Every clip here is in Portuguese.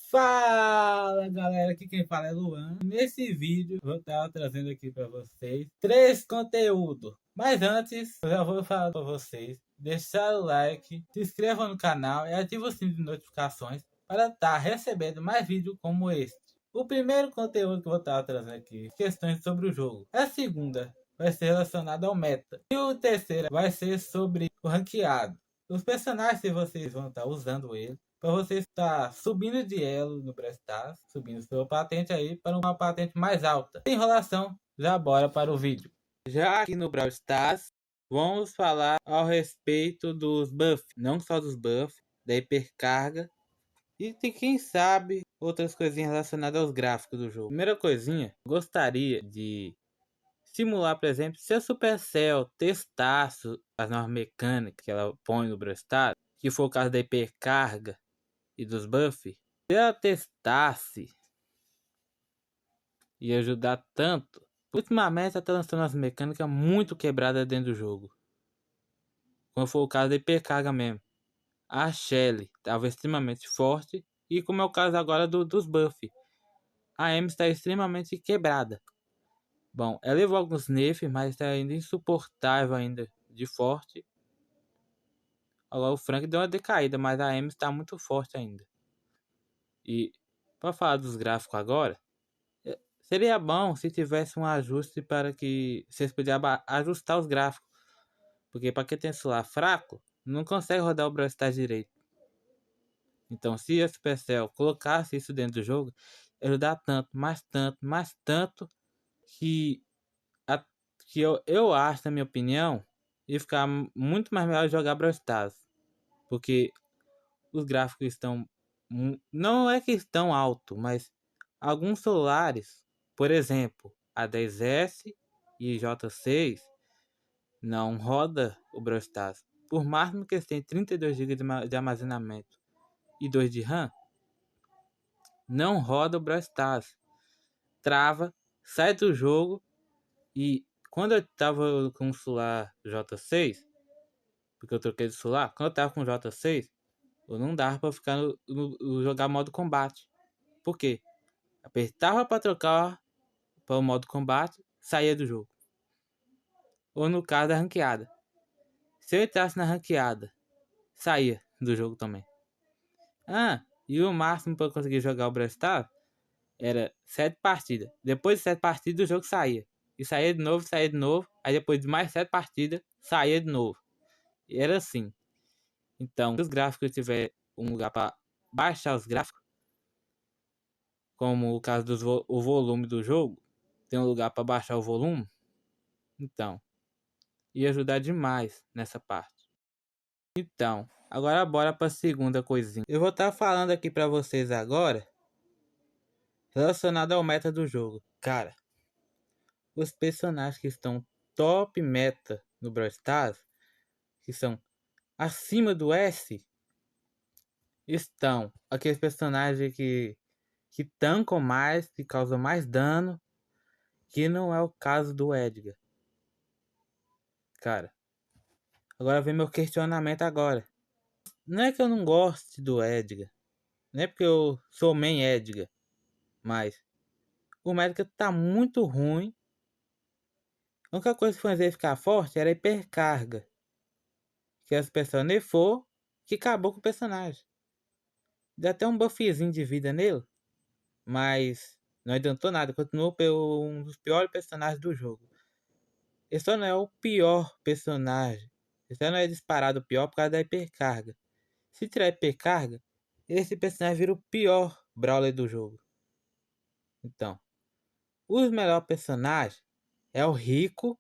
Fala galera, aqui quem fala é Luan. Nesse vídeo vou estar trazendo aqui para vocês três conteúdos. Mas antes, eu já vou falar para vocês deixar o like, se inscrevam no canal e ative o sininho de notificações para estar recebendo mais vídeos como este. O primeiro conteúdo que eu vou estar trazendo aqui, questões sobre o jogo. A segunda vai ser relacionada ao meta. E o terceiro vai ser sobre o ranqueado. Os personagens que vocês vão estar usando ele para você estar subindo de elo no Brawl Stars, subindo sua patente aí para uma patente mais alta. Sem enrolação, já bora para o vídeo. Já aqui no Brawl Stars, vamos falar ao respeito dos buffs, não só dos buffs, da hipercarga e tem quem sabe outras coisinhas relacionadas aos gráficos do jogo. Primeira coisinha, gostaria de simular, por exemplo, se a Supercell testasse as novas mecânicas que ela põe no Brawl Stars, que for o caso da hipercarga e dos buffs, se ela testasse, ia ajudar tanto. Ultimamente ela tá lançando umas mecânicas muito quebradas dentro do jogo, como foi o caso da hipercarga mesmo. A Shelly estava extremamente forte, e como é o caso agora dos buffs, a Amy está extremamente quebrada. Bom, ela levou alguns nerfs, mas está ainda insuportável ainda de forte. Agora o Frank deu uma decaída, mas a Amy está muito forte ainda. E para falar dos gráficos agora, seria bom se tivesse um ajuste para que vocês pudessem ajustar os gráficos. Porque para quem tem celular fraco, não consegue rodar o Brawl Stars direito. Então se a Supercell colocasse isso dentro do jogo, ia ajudar tanto, mais tanto, que, eu acho, na minha opinião, ia ficar muito mais melhor jogar Brawl Stars. Porque os gráficos estão... não é que estão alto, mas alguns celulares, por exemplo, a 10S e J6, não roda o Brawl Stars. Por máximo que eles tenham 32 GB de armazenamento e 2 de RAM, não roda o Brawl Stars. Trava, sai do jogo. E quando eu tava com o celular J6, porque eu troquei de celular, quando eu tava com o J6, eu não dava pra ficar jogar modo combate. Por quê? Apertava para trocar para o modo combate, saía do jogo. Ou no caso da ranqueada. Se eu entrasse na ranqueada, saía do jogo também. E o máximo para conseguir jogar o Brawl Stars era 7 partidas. Depois de 7 partidas o jogo saía. E saía de novo, saía de novo. Aí depois de mais 7 partidas, saía de novo. E era assim. Então, se os gráficos tiver um lugar para baixar os gráficos, como o caso do volume do jogo, tem um lugar para baixar o volume, então ia ajudar demais nessa parte. Então, agora bora para a segunda coisinha. Eu vou estar falando aqui para vocês agora relacionado ao meta do jogo. Cara, os personagens que estão top meta no Brawl Stars, que são acima do S, estão aqueles personagens que tancam mais, que causam mais dano, que não é o caso do Edgar. Cara, agora vem meu questionamento agora. Não é que eu não goste do Edgar, não é porque eu sou main Edgar, mas o Edgar tá muito ruim. A única coisa que fazia ele ficar forte era a hipercarga, que as pessoas nerfou, que acabou com o personagem. Deu até um buffzinho de vida nele, mas não adiantou nada, continuou um dos piores personagens do jogo. Ele só não é o pior personagem, ele só não é disparado o pior por causa da hipercarga. Se tirar hipercarga, esse personagem vira o pior brawler do jogo. Então, os melhores personagens é o Rico.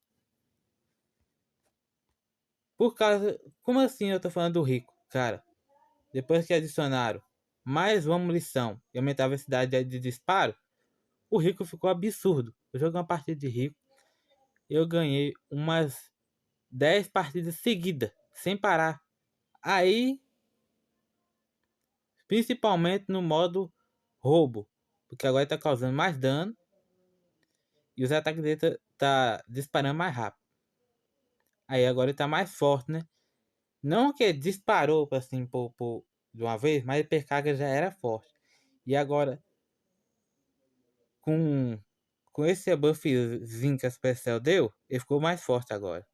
Por causa... Como assim eu tô falando do Rico? Cara, depois que adicionaram mais uma munição e aumentar a velocidade de disparo, o Rico ficou absurdo. Eu joguei uma partida de Rico, eu ganhei umas 10 partidas seguidas, sem parar. Aí, principalmente no modo roubo, porque agora tá causando mais dano e os ataques dele tá disparando mais rápido. Aí agora ele tá mais forte, né? Não que ele disparou assim de uma vez, mas a hipercarga já era forte. E agora, com, com esse buffzinho que a Supercell deu, ele ficou mais forte agora.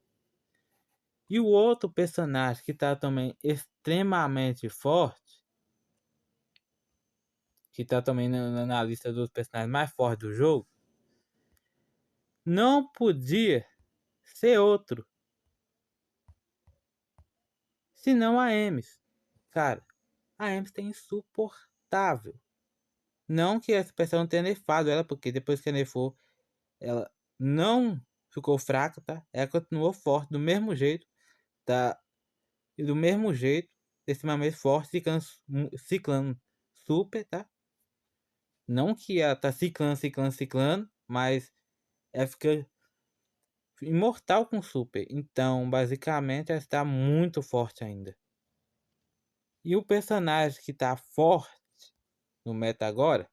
E o outro personagem que tá também extremamente forte, que tá também na lista dos personagens mais fortes do jogo, não podia ser outro senão a Ames. Cara, a Ames tá insuportável. Não que essa pessoa não tenha nerfado ela, porque depois que nerfou, ela não ficou fraca, tá? Ela continuou forte do mesmo jeito, tá? E do mesmo jeito, extremamente forte, ciclando super, tá? Não que ela tá ciclando, mas ela fica imortal com super. Então, basicamente, ela está muito forte ainda. E o personagem que tá forte no meta agora,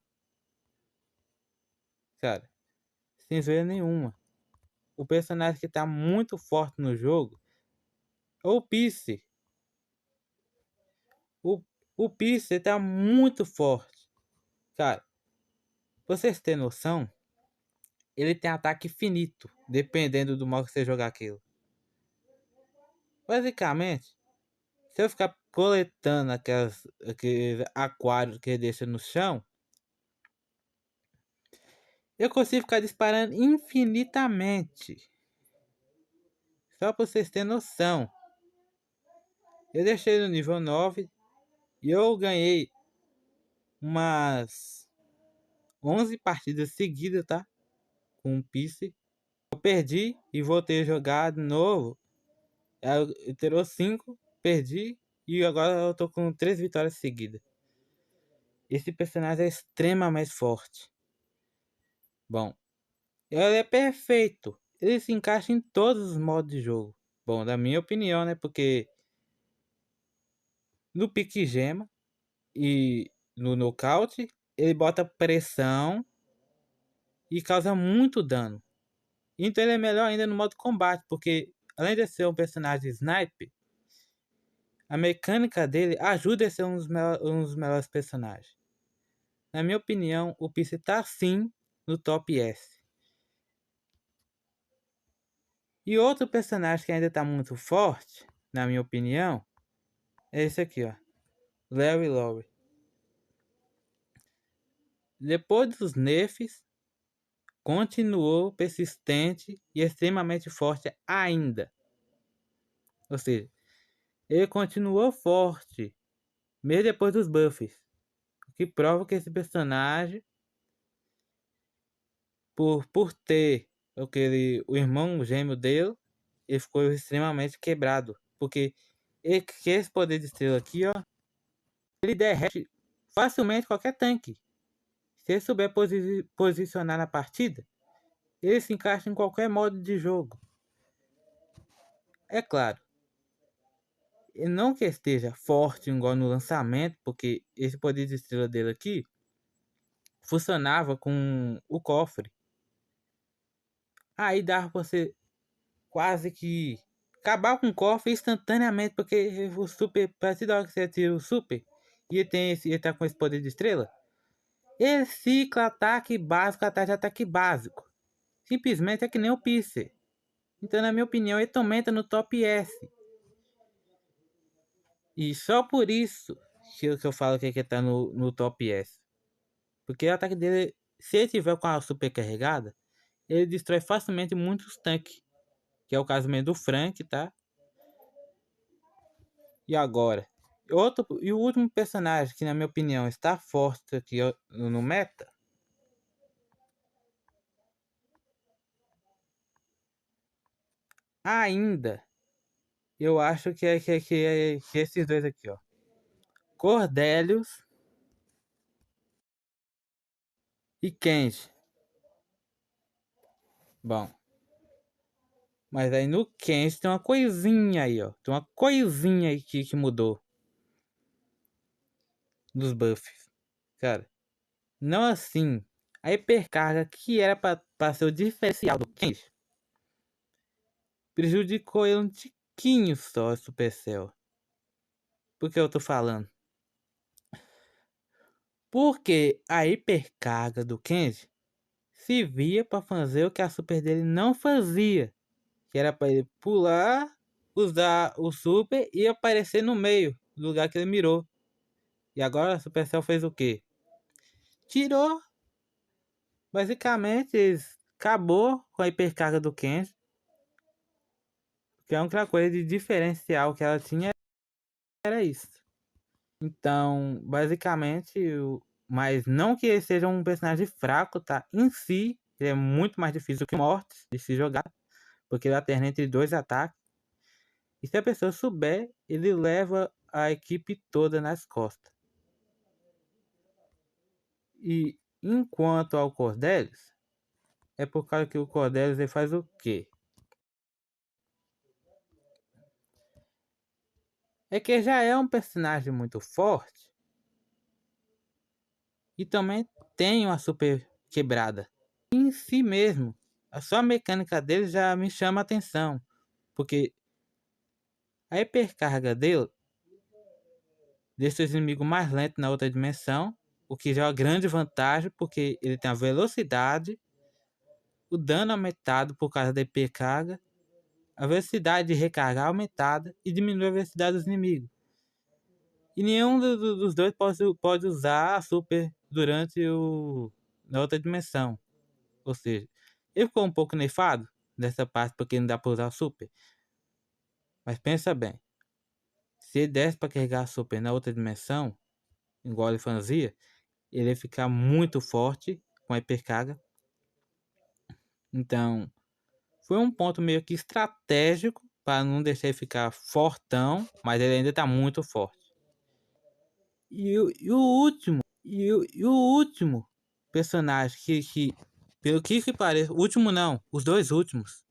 cara, sem zoeira nenhuma. O personagem que tá muito forte no jogo é o Pice. O, o Pice tá muito forte. Cara, pra vocês terem noção, ele tem ataque infinito, dependendo do modo que você jogar aquilo. Basicamente, se eu ficar coletando aqueles aquários que ele deixa no chão, eu consigo ficar disparando infinitamente. Só pra vocês terem noção. Eu deixei no nível 9 e eu ganhei umas 11 partidas seguidas, tá? Com o Pice. Eu perdi e voltei a jogar de novo. Eu tirou 5, perdi e agora eu tô com 3 vitórias seguidas. Esse personagem é extremamente forte. Bom, ele é perfeito. Ele se encaixa em todos os modos de jogo. Bom, da minha opinião, né? Porque no pique gema e no nocaute, ele bota pressão e causa muito dano. Então ele é melhor ainda no modo combate, porque além de ser um personagem sniper, a mecânica dele ajuda a ser um dos melhores personagens. Na minha opinião, o PC tá sim no top S. E outro personagem que ainda tá muito forte, na minha opinião, é esse aqui, ó. Larry Lowry. Depois dos nerfs, continuou persistente e extremamente forte ainda. Ou seja, ele continuou forte, mesmo depois dos buffs. O que prova que esse personagem, por ter o irmão gêmeo dele, ele ficou extremamente quebrado. Porque esse poder de estrela aqui, ó, ele derrete facilmente qualquer tanque. Se ele souber posicionar na partida, ele se encaixa em qualquer modo de jogo. É claro, e não que esteja forte igual no lançamento, porque esse poder de estrela dele aqui funcionava com o cofre. Aí dava pra você quase que acabar com o cofre instantaneamente, porque o super, a partir da hora que você atira o super, e ele tá com esse poder de estrela, ele cicla ataque básico atrás de ataque básico. Simplesmente é que nem o Piscer. Então, na minha opinião, ele também tá no top S. E só por isso que eu falo que ele tá no top S. Porque o ataque dele, se ele tiver com a super carregada, ele destrói facilmente muitos tanques. Que é o caso mesmo do Frank, tá? E agora? E o último personagem que, na minha opinião, está forte aqui no meta. Ainda. Eu acho que esses dois aqui, ó. Cordélios e Kenji. Bom. Mas aí no Kenji tem uma coisinha aí, ó. Tem uma coisinha aí que mudou. Dos buffs. Cara. Não assim. A hipercarga que era pra ser o diferencial do Kenji. Prejudicou ele um tiquinho só, a, Supercell. Por que eu tô falando? Porque a hipercarga do Kenji servia para fazer o que a super dele não fazia. Que era para ele pular, usar o super e aparecer no meio do lugar que ele mirou. E agora a Supercell fez o quê? Tirou. Basicamente, acabou com a hipercarga do Kenji. Que a única coisa de diferencial que ela tinha era isso. Então, basicamente, mas não que ele seja um personagem fraco, tá? Em si, ele é muito mais difícil que o Mortis de se jogar. Porque ele alterna entre dois ataques. E se a pessoa souber, ele leva a equipe toda nas costas. E enquanto ao Cordelius, é por causa que o Cordelius ele faz o quê? É que já é um personagem muito forte e também tem uma super quebrada. Em si mesmo, a sua mecânica dele já me chama a atenção, porque a hipercarga dele deixa os inimigos mais lentos na outra dimensão, o que já é uma grande vantagem, porque ele tem a velocidade, o dano aumentado por causa da hipercarga, a velocidade de recarga aumentada e diminui a velocidade dos inimigos. E nenhum dos dois pode usar a super durante na outra dimensão. Ou seja, ele ficou um pouco nerfado nessa parte porque não dá para usar a super. Mas pensa bem, se ele desse para carregar a super na outra dimensão, igual ele fazia, ele ia ficar muito forte com a hipercarga. Então, foi um ponto meio que estratégico para não deixar ele ficar fortão, mas ele ainda está muito forte. E o último, e o último personagem que pelo que parece, o último não, os dois últimos.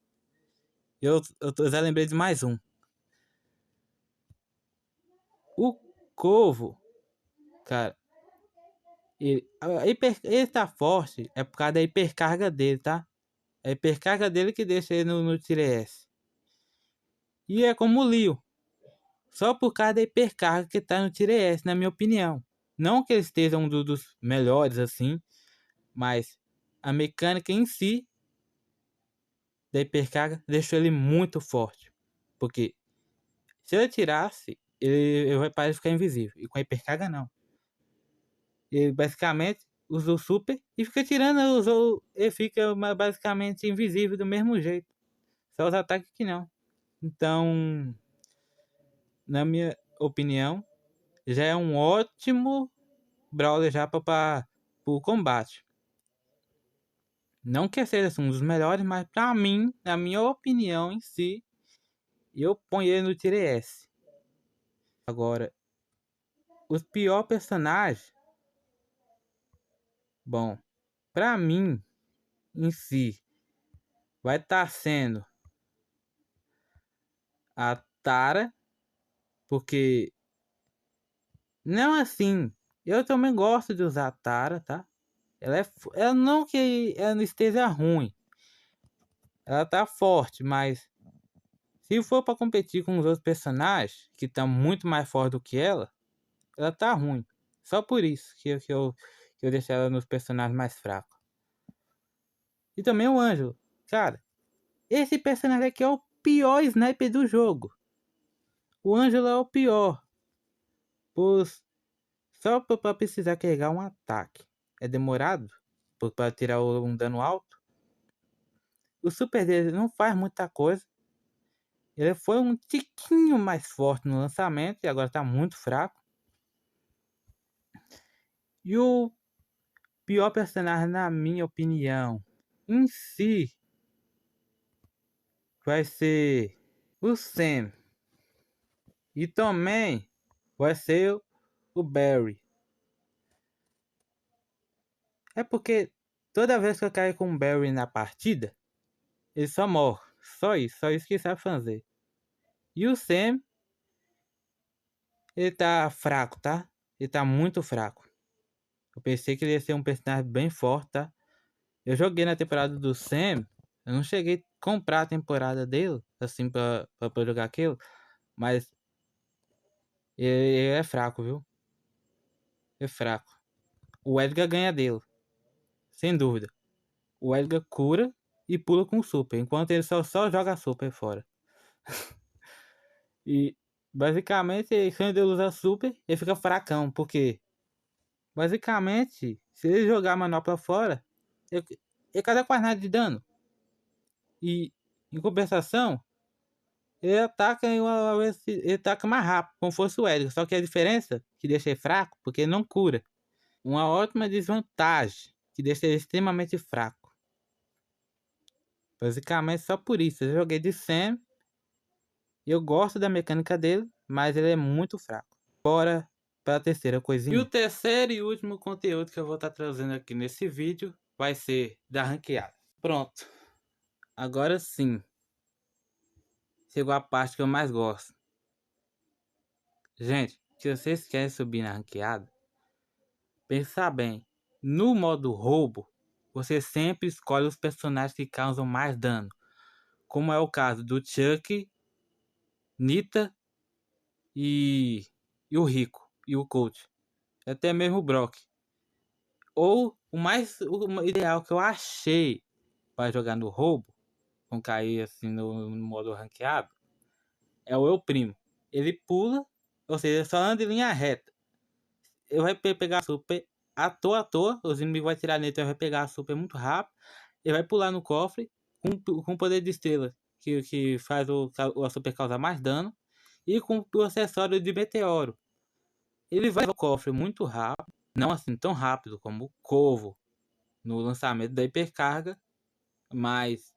Eu já lembrei de mais um. O Corvo, cara, ele tá forte é por causa da hipercarga dele, tá? É a hipercarga dele que deixa ele no Tier S. E é como o Leo. Só por causa da hipercarga que tá no Tier S, na minha opinião. Não que ele esteja um dos melhores assim, mas a mecânica em si da hipercarga deixou ele muito forte. Porque se ele tirasse, ele vai parar de ficar invisível. E com a hipercarga não. Ele basicamente usa o super e fica tirando, ele fica basicamente invisível do mesmo jeito. Só os ataques que não. Então, na minha opinião, já é um ótimo brawler já para o combate. Não que seja assim, um dos melhores, mas para mim, na minha opinião em si, eu ponho ele no Tier S. Agora, os piores personagens, bom, para mim em si, vai estar sendo a Tara, porque não assim, eu também gosto de usar a Tara, tá? Ela não que ela não esteja ruim, ela tá forte, mas se for para competir com os outros personagens que estão muito mais fortes do que ela tá ruim. Só por isso que eu deixei ela nos personagens mais fracos. E também o Ângelo. Cara, esse personagem aqui é o pior sniper do jogo. O Ângelo é o pior. Pois só para precisar carregar um ataque. É demorado para tirar um dano alto. O super dele não faz muita coisa. Ele foi um tiquinho mais forte no lançamento e agora está muito fraco. E o pior personagem, na minha opinião, em si, vai ser o Sam. E também vai ser o Barry. É porque toda vez que eu caio com o Barry na partida, ele só morre. Só isso que ele sabe fazer. E o Sam, ele tá fraco, tá? Ele tá muito fraco. Eu pensei que ele ia ser um personagem bem forte, tá? Eu joguei na temporada do Sam. Eu não cheguei a comprar a temporada dele, assim, pra jogar aquilo. Mas ele é fraco, viu? É fraco. o Edgar ganha dele. Sem dúvida. O Edgar cura e pula com o super, enquanto ele só joga super fora. E basicamente, quando ele usa super, ele fica fracão, porque basicamente, se ele jogar a manopla fora, ele causa quase nada de dano. E em compensação, ele ataca ele ataca mais rápido, como fosse o Edgar. Só que a diferença que deixa ele fraco, porque ele não cura. Uma ótima desvantagem que deixa ele extremamente fraco. Basicamente só por isso. Eu joguei de Sam. Eu gosto da mecânica dele, mas ele é muito fraco. Bora para a terceira coisinha. E o terceiro e último conteúdo que eu vou estar trazendo aqui nesse vídeo vai ser da ranqueada. Pronto. Agora sim. Chegou a parte que eu mais gosto. Gente, se vocês querem subir na ranqueada, pensa bem. No modo roubo, você sempre escolhe os personagens que causam mais dano. Como é o caso do Chuck, Nita e o Rico e o Colt. Até mesmo o Brock. Ou o ideal que eu achei para jogar no roubo, não cair assim no modo ranqueado, é o Eu Primo. Ele pula, ou seja, só anda em linha reta. Ele vai pegar a super à toa, os inimigos vão tirar nele, então ele vai pegar a super muito rápido. Ele vai pular no cofre com poder de estrela, que faz a super causar mais dano. E com o acessório de meteoro. Ele vai ao cofre muito rápido, não assim tão rápido como o Corvo no lançamento da hipercarga, mas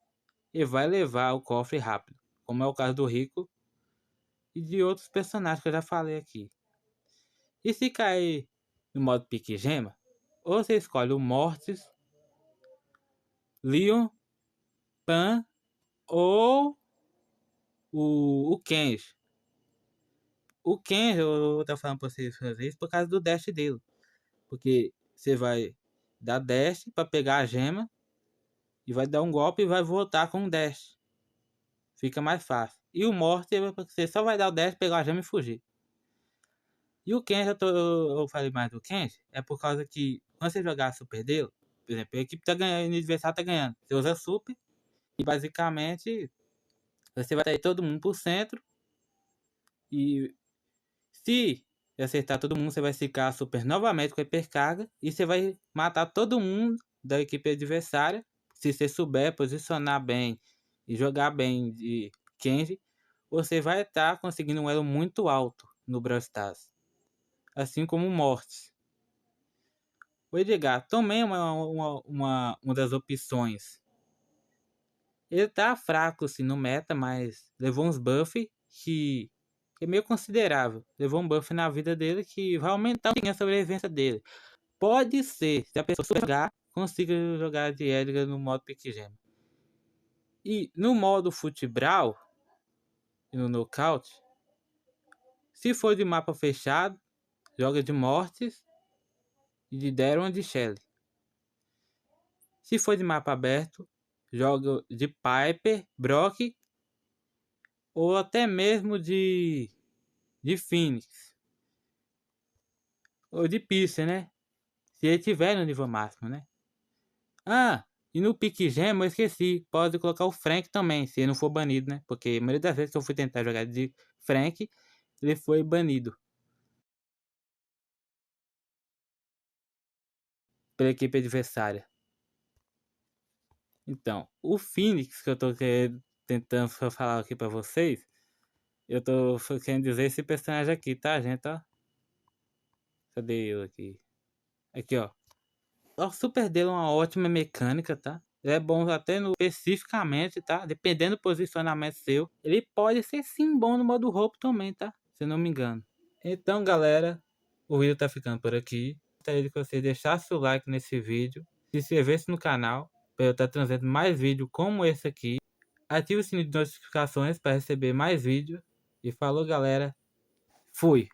ele vai levar o cofre rápido, como é o caso do Rico e de outros personagens que eu já falei aqui. E se cair no modo pique gema, ou você escolhe o Mortis, Leon, Pan ou o Kenji. O Kenji, eu tô falando pra vocês fazer isso por causa do dash dele. Porque você vai dar dash para pegar a gema e vai dar um golpe e vai voltar com um dash. Fica mais fácil. E o morte você só vai dar o dash, pegar a gema e fugir. E o Kenji, eu falei mais do Kenji, é por causa que quando você jogar super dele, por exemplo, a equipe tá ganhando, o adversário tá ganhando. Você usa super e basicamente você vai sair todo mundo pro centro. E se acertar todo mundo, você vai ficar super novamente com a hipercarga. E você vai matar todo mundo da equipe adversária. Se você souber posicionar bem e jogar bem de Kenji, você vai estar conseguindo um elo muito alto no Brawl Stars. Assim como o Mortis. O Edgar também é uma das opções. Ele tá fraco assim no meta, mas levou uns buffs que é meio considerável. Levou um buff na vida dele que vai aumentar um pouquinho a sobrevivência dele. Pode ser, se a pessoa souber jogar, consiga jogar de Edgar no modo Pique Gema. E no modo Futebral e no Knockout, se for de mapa fechado, joga de Mortis e de Daron e de Shelly. Se for de mapa aberto, joga de Piper, Brock ou até mesmo de Phoenix. Ou de Pierce, né? Se ele tiver no nível máximo, né? Ah, e no Pique Gema eu esqueci. Pode colocar o Frank também, se ele não for banido, né? Porque a maioria das vezes que eu fui tentar jogar de Frank, ele foi banido pela equipe adversária. Então, o Phoenix que eu tô tentando falar aqui pra vocês, eu tô querendo dizer esse personagem aqui, tá, gente? Ó. Cadê eu aqui? Aqui, ó. O super dele é uma ótima mecânica, tá? Ele é bom até no especificamente, tá? Dependendo do posicionamento seu. Ele pode ser sim bom no modo roubo também, tá? Se eu não me engano. Então, galera, o vídeo tá ficando por aqui. Gostaria que você deixasse o like nesse vídeo. Se inscrevesse no canal para eu estar trazendo mais vídeos como esse aqui. Ative o sininho de notificações para receber mais vídeos. E falou, galera. Fui!